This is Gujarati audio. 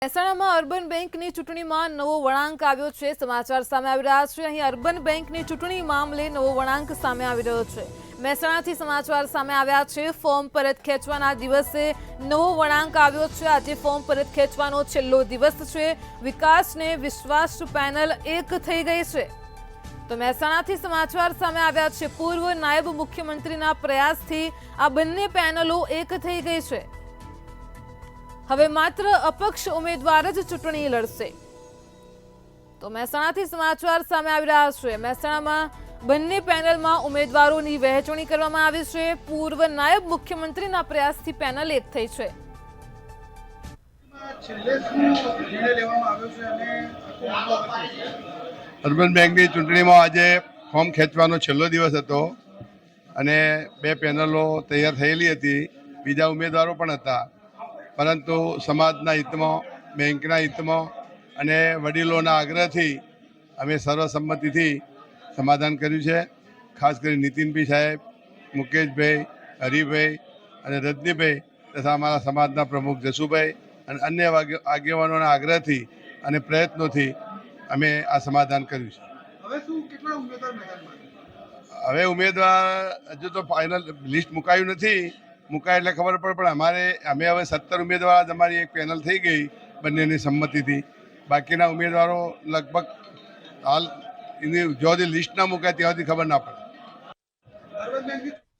મહેસાણામાં અર્બન બેંકની ચૂંટણીમાં નવો વળાંક આવ્યો છે। સમાચાર સામે આવી રહ્યા છે। અહીં અર્બન બેંકની ચૂંટણી મામલે નવો વળાંક સામે આવી રહ્યો છે। મહેસાણાથી સમાચાર સામે આવ્યા છે। ફોર્મ પરત ખેંચવાના દિવસે નવો વળાંક આવ્યો છે। આજે ફોર્મ પરત ખેંચવાનો છેલ્લો દિવસ છે। વિકાસને વિશ્વાસ પેનલ એક થઈ ગઈ છે। તો મહેસાણાથી સમાચાર સામે આવ્યા છે। પૂર્વ નાયબ મુખ્યમંત્રીના પ્રયાસથી આ બંને પેનલો એક થઈ ગઈ છે। હવે માત્ર અપક્ષ ઉમેદવાર જ ચૂંટણી લડશે। તો મહેસાણાથી સમાચાર સામે આવી રહ્યા છે। મહેસાણામાં બંને પેનલમાં ઉમેદવારોની વહેંચણી કરવામાં આવી છે। પૂર્વ નાયબ મુખ્યમંત્રીના પ્રયાસથી પેનલ એક થઈ છે। અર્બન બેંકની ચૂંટણીમાં આજે ફોર્મ ખેંચવાનો છેલ્લો દિવસ હતો અને બે પેનલો તૈયાર થયેલી હતી। બીજા ઉમેદવારો પણ હતા, પરંતુ સમાજના હિતમાં, બેંકના હિતમાં અને વડીલોના આગ્રહથી અમે સર્વસંમતિથી સમાધાન કર્યું છે। ખાસ કરી નીતિનભાઈ સાહેબ, મુકેશભાઈ, હરિભાઈ અને રજનીભાઈ તથા અમારા સમાજના પ્રમુખ જસુભાઈ અને અન્ય આગેવાનોના આગ્રહથી અને પ્રયત્નોથી અમે આ સમાધાન કર્યું છે। હવે ઉમેદવાર હજુ તો ફાઇનલ લિસ્ટ મુકાયું નથી। મુકાય એટલે ખબર પડે, પણ અમે હવે 17 ઉમેદવાર અમારી એક પેનલ થઈ ગઈ બંનેની સંમતિથી। બાકીના ઉમેદવારો લગભગ હાલ એની જો લિસ્ટ ના મુકાય ત્યાંથી ખબર ના પડે।